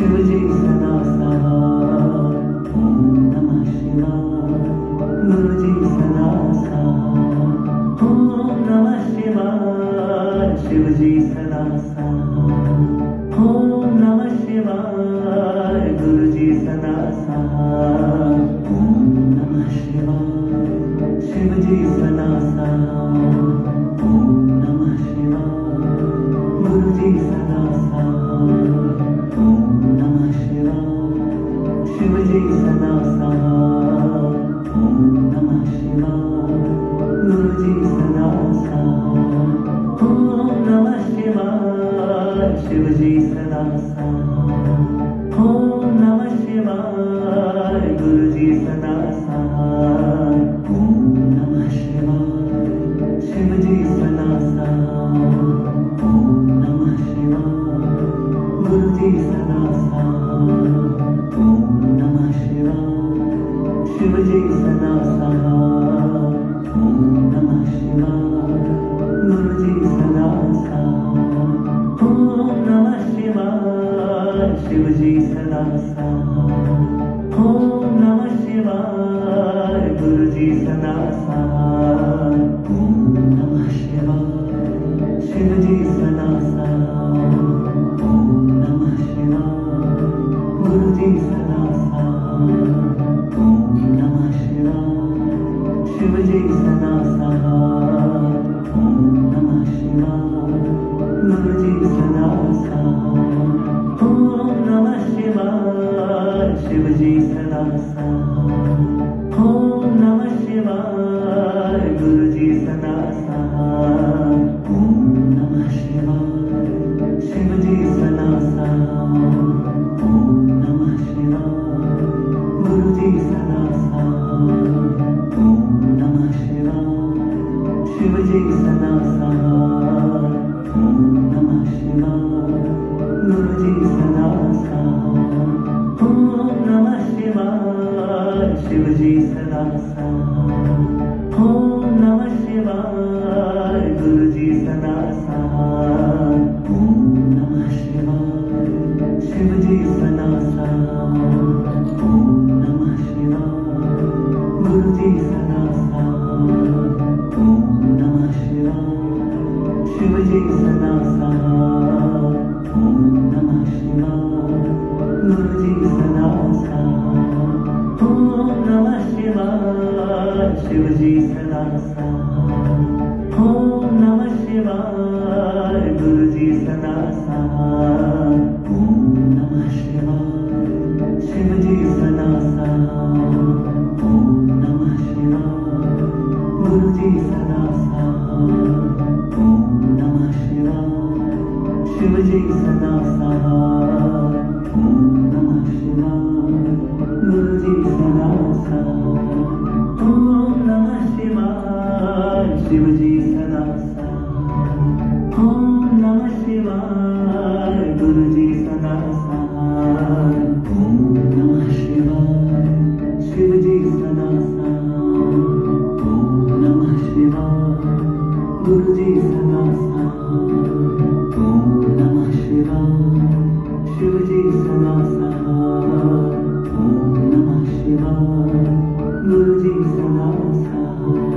शिव जी सदा सहाय। ओम नमः शिवाय। गुरु जी सदा सहाय। ओम नमः शिवाय। शिव जी सदा सहाय। ओम नमः शिवाय। गुरु जी सदा सहाय। ओम नमः शिवाय। शिव जी सदा सहाय। ओम नमः शिवाय। गुरु जी सदा सहाय। ओम नमः शिवाय। शिव जी सदा सहाय। ओम नमः शिवाय। गुरु जी सदा सहाय। ओम नमः शिवाय। शिव जी सदा सहाय। ओम नमः शिवाय। गुरु जी सदा सहाय। ओम नमः शिवाय। शिव जी सदा सहाय। ओम नमः शिवाय। गुरु जी सदा सहाय। ओम नमः शिवाय। शिव जी सदा सहाय। ओम नमः शिवाय। गुरु जी सदा सहाय। ओम नमः शिवाय। शिव जी सदा सहाय। ओम नमः शिवाय। गुरु जी सदा सहाय। ओम नमः शिवाय। शिव जी सदा सहाय। ओम नमः शिवाय। गुरु जी सदा सहाय। ओम नमः शिवाय। शिव जी सदा सहाय। ओम नमः शिवाय। गुरु जी सदा सहाय। ओम नमः शिवाय। शिव जी सदा सहाय। ओम नमः शिवाय। गुरु जी सदा सहाय। ओम नमः शिवाय। शिव जी सदा सहाय। ओम नमः शिवाय। गुरु जी सदा सहाय। ओम नमः शिवाय। शिव जी सदा सहाय। ओम नमः शिवाय। गुरु जी सदा सहाय। ओम नमः शिवाय। शिव जी सदा सहाय। ओम नमः शिवाय। गुरु जी सदा सहाय। ओम नमः शिवाय। शिव जी सदा सहाय। ओम नमः शिवाय। गुरु जी सदा सहाय। ओम नमः शिवाय। शिव जी सदा सहाय। ओम नमः शिवाय। गुरु जी सदा सहाय। ओम नमः शिवाय। शिव जी सदा सहाय। ओम नमः शिवाय। गुरु जी सदा सहाय। ओम नमः शिवाय। शिव जी सदा सहाय। ओम नमः शिवाय। गुरु जी सदा सहाय। ओम नमः शिवाय। शिव जी सदा सहाय। ओम नमः शिवाय। गुरु जी सदा सहाय। ओम नमः शिवाय। शिव जी सदा सहाय। ओम नमः शिवाय। गुरु जी सदा सहाय। ओम नमः शिवाय। शिव जी सदा सहाय। ओम नमः शिवाय। गुरु जी सदा सहाय। ओम नमः शिवाय। शिव जी सदा सहाय। ओम नमः शिवाय। गुरु जी सदा सहाय।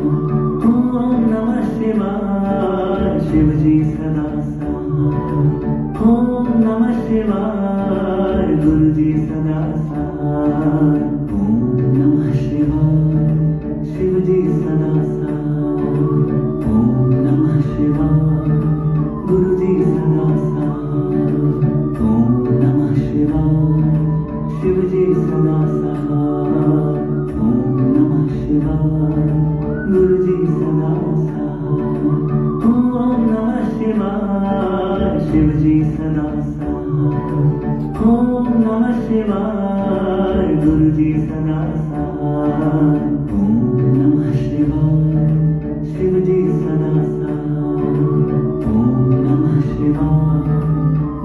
ओम नमः शिवाय। शिव जी सदा सहाय। ओम नमः शिवाय। गुरु जी सदा सहाय। ओम नमः शिवाय। शिव जी सदा सहाय। ओम नमः शिवाय। गुरु जी सदा सहाय। ओम नमः शिवाय। शिव जी सदा सहाय। ओम नमः शिवाय। गुरु जी सदा सहाय। ओम नमः शिवाय। शिव जी सदा सहाय। ओम नमः शिवाय। गुरु जी सदा सहाय। ओम नमः शिवाय। शिव जी सदा सहाय। ओम नमः शिवाय।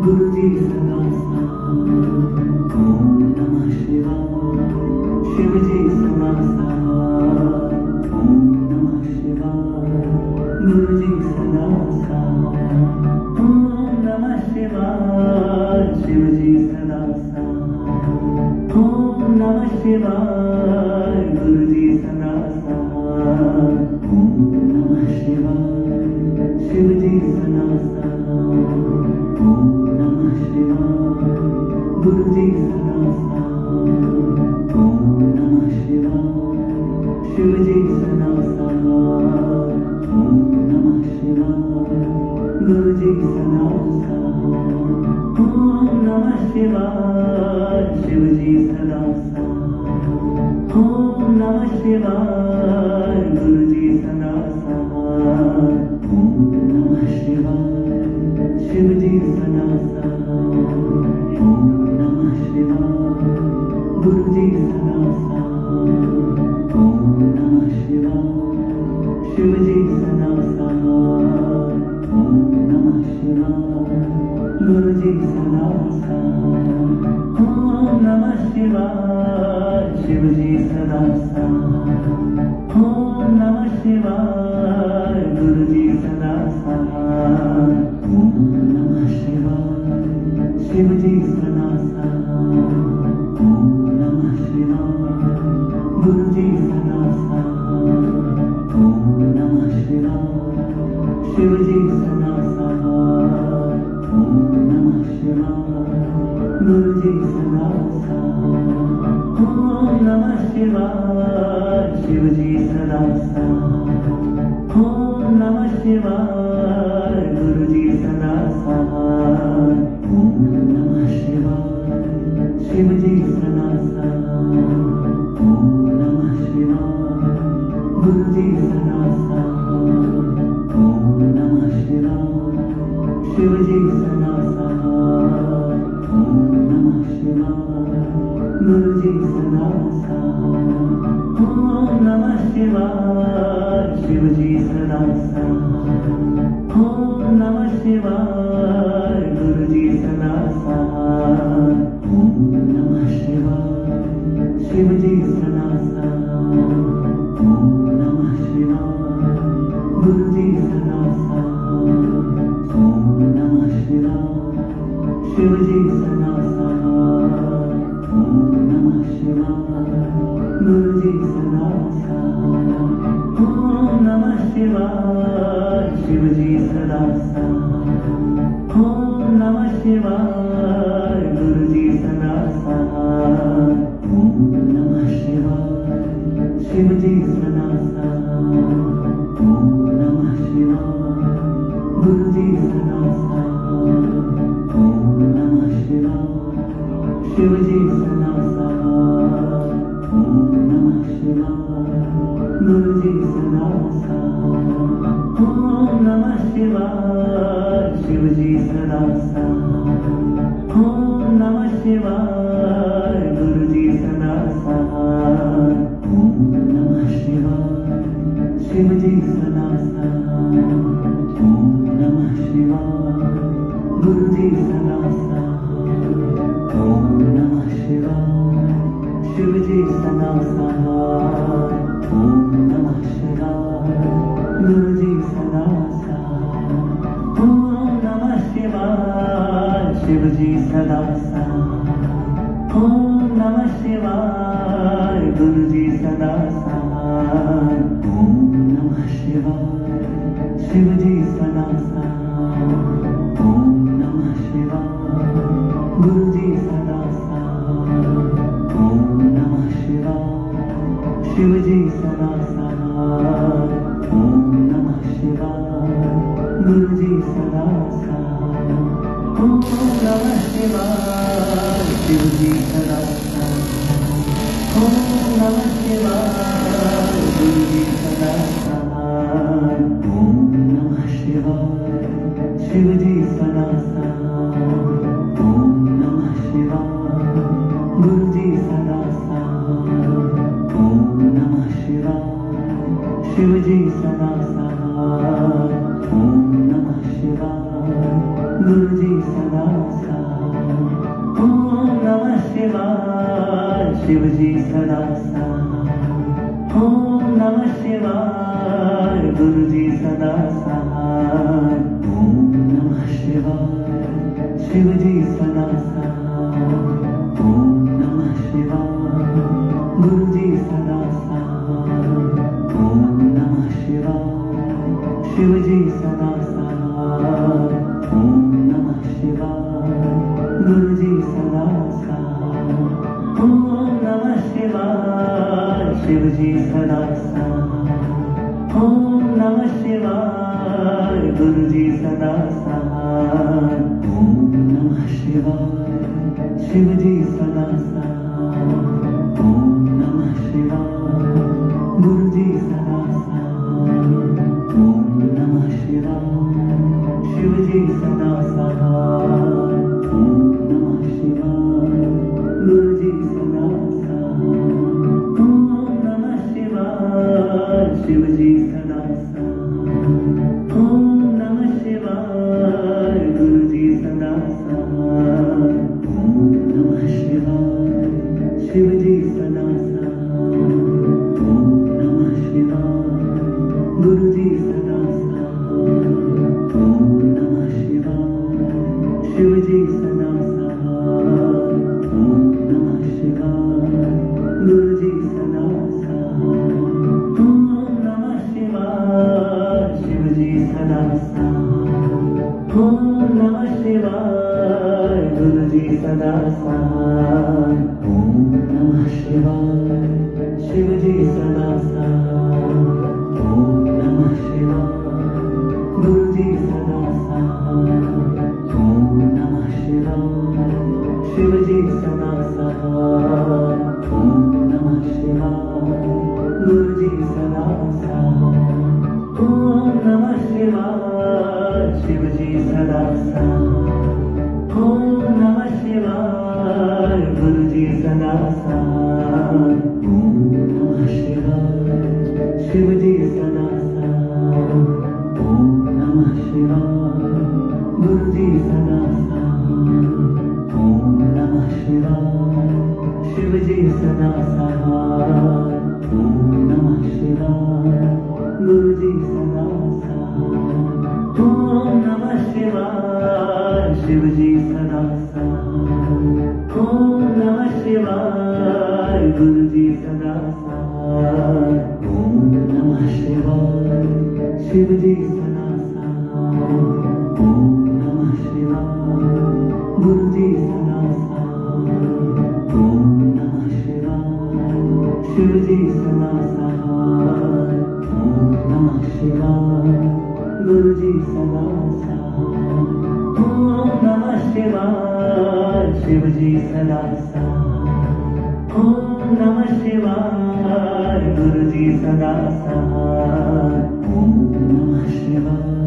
गुरु जी सदा सहाय। ओम नमः शिवाय। शिव जी सदा सहाय। ओम नमः शिवाय। गुरु जी सदा सहाय। ओम नमः शिवाय। शिव जी सदा सहाय। ओम नमः शिवाय गुरु जी सदा सहाय ओम नमः शिवाय शिव जी सदा सहाय ओम नमः शिवाय गुरु जी सदा सहाय ओम नमः शिवाय शिव जी सदा सहाय ओम नमः शिवाय गुरु जी सदा सहाय ओम नमः शिवाय शिव जी सदा सहाय ओम नमः शिवाय गुरु जी सदा सहाय ओम नमः शिवाय शिव जी सदा सहाय ओम नमः शिवाय गुरु जी सदा सहाय ओम नमः शिवाय शिव जी सदा सहाय ओम नमः शिवाय गुरु जी सदा सहाय ओम नमः शिवाय शिव जी सदा सहाय ओम नमः शिवाय गुरु जी सदा सहाय ओम नमः शिवाय शिव जी सदा सहाय ओम नमः शिवाय गुरु जी सदा सहाय ओम नमः शिवाय शिव जी सदा सहाय ओम नमः शिवाय गुरु जी सदा सहाय ओम नमः शिवाय शिव जी सदा सहाय ओम नमः शिवाय गुरु जी सदा सहाय ओम नमः शिवाय शिव जी सदा सहाय ओम नमः शिवाय गुरु जी सदा सहाय ओम नमः शिवाय शिव जी सदा सहाय ओम नमः शिवाय गुरु जी सदा सहाय ओम नमः शिवाय शिव जी सदा सहाय ओम नमः शिवाय गुरु जी सदा सहाय ओम नमः शिवाय शिव जी सदा सहाय ओम नमः शिवाय गुरु जी सदा सहाय ओम नमः शिवाय शिव जी सदा सहाय ओम नमः शिवाय गुरु जी सदा सहाय ओम नमः शिवाय शिव जी सदा सहाय ओम नमः शिवाय गुरु जी सदा सहाय ओम नमः शिवाय शिव जी सदा सहाय ओम नमः शिवाय गुरु जी सदा सहाय ओम नमः शिवाय शिव जी सदा सहाय ओम नमः शिवाय गुरु जी सदा सहाय ओम नमः शिवाय शिव जी सदा सहाय ओम नमः शिवाय गुरु जी सदा सहाय ओम नमः शिवाय शिव जी सदा सहाय ओम नमः शिवाय गुरु जी सदा सहाय ओम नमः शिवाय शिव जी सदा सहाय ओम नमः शिवाय गुरु जी सदा सहाय ओम नमः शिवाय शिव जी सदा सहाय ओम नमः शिवाय गुरु जी सदा सहाय ओम नमः शिवाय शिव जी सदा सहाय ओम नमः शिवाय गुरु जी सदा सहाय ओम नमः शिवाय शिव जी सदा सहाय ओम नमः शिवाय गुरु जी सदा सहाय ओम नमः शिवाय शिव जी सदा सहाय ओम नमः शिवाय गुरु जी सदा सहाय ओम नमः शिवाय शिव जी सदा सहाय ओम नमः शिवाय गुरु जी सदा सहाय ओम नमः शिवाय शिव जी सदा सहाय ओम नमः शिवाय गुरु जी सदा सहाय ओम नमः शिवाय शिव जी सदा सहाय ओम नमः शिवाय गुरु जी सदा सहाय ओम नमः शिवाय शिव जी सदा सहाय ओम नमः शिवाय शिव जी सदा सहाय। ओम नमः शिवाय। गुरु जी सदा सहाय। ओम नमः शिवाय। शिव जी सदा सहाय। ओम नमः शिवाय। गुरु जी सदा सहाय। ओम नमः शिवाय। शिव जी सदा सहाय। ओम नमः शिवाय। गुरु जी सदा सहाय। ओम नमः शिवाय। शिव जी सदा सहाय। ओम नमः शिवाय। गुरु जी सदा सहाय। ओम नमः शिवाय। शिव जी सदा सहाय। ओम नमः शिवाय। गुरु जी सदा सहाय। ओम नमः शिवाय। शिव जी सदा सहाय। ओम नमः शिवाय। गुरु जी सदा सहाय। ओम नमः शिवाय। शिव जी सदा सहाय। ओम नमः शिवाय। गुरु जी सदा सहाय। ओम नमः शिवाय। शिव जी सदा सहाय। ओम नमः शिवाय। गुरु जी सदा सहाय। ओम नमः शिवाय। शिव जी सदा सहाय। ओम नमः शिवाय। गुरु जी सदा सहाय। ओम नमः शिवाय। शिव जी सदा सहाय। ओम नमः शिवाय। गुरु जी सदा सहाय। ओम नमः शिवाय। शिव जी सदा सहाय। ओम नमः शिवाय। गुरु जी सदा सहाय। ओम नमः शिवाय। शिव जी सदा सहाय। ओम नमः शिवाय। गुरु जी सदा सहाय। ओम नमः शिवाय। शिव जी सदा सहाय। ओम नमः शिवाय। गुरु जी सदा सहाय। ओम नमः शिवाय। शिव जी सदा सहाय। ओम नमः शिवाय। गुरु जी सदा सहाय। ओम नमः शिवाय। शिव जी सदा सहाय। ओम नमः शिवाय। गुरु जी सदा सहाय। ओम नमः शिवाय। शिव जी सदा सहाय। ओम नमः शिवाय। गुरु जी सदा सहाय। ओम नमः शिवाय। शिव जी सदा सहाय। ओम नमः शिवाय। गुरु जी सदा सहाय। ओम नमः शिवाय।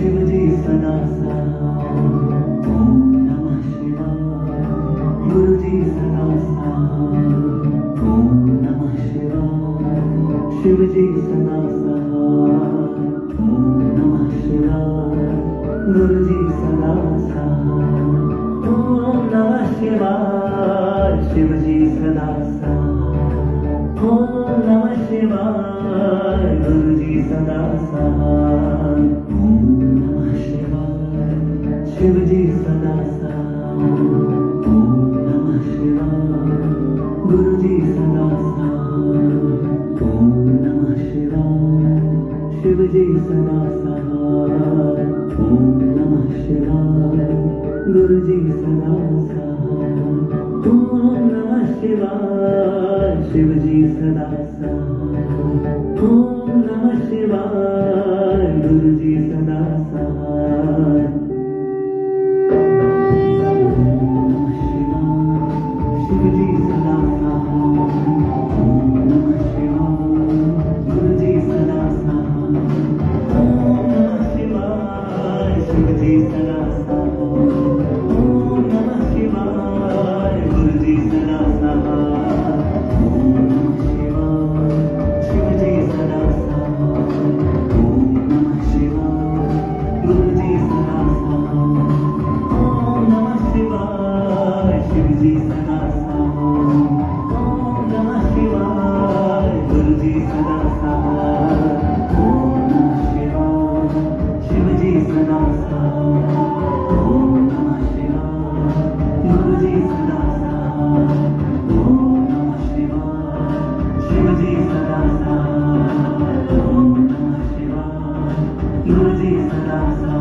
शिव जी सदा सहाय। ओम नमः शिवाय। गुरु जी सदा सहाय। ओम नमः शिवाय। शिव जी सदा सहाय। ओम नमः शिवाय। गुरु जी सदा सहाय। ओम नमः शिवाय। शिव जी सदा सहाय। ओम नमः शिवाय। गुरु जी सदा सहाय। ओम नमः शिवाय। शिव जी सदा सहाय। ओम नमः शिवाय। गुरु जी सदा सहाय। ओम नमः शिवाय। शिव जी सदा सहाय। ओम नमः शिवाय। गुरु जी सदा सहाय। ओम नमः शिवाय। शिव जी सदा सहाय। ओम नमः शिवाय। गुरु जी सदा सहाय। ओम नमः शिवाय। शिव जी सदा सहाय। ओम नमः शिवाय। गुरु जी सदा सहाय। ओम नमः शिवाय। शिव जी सदा सहाय। ओम नमः शिवाय। गुरु जी सदा सहाय। ओम नमः शिवाय। शिव जी सदा सहाय। ओम नमः शिवाय। सदा स्वाहा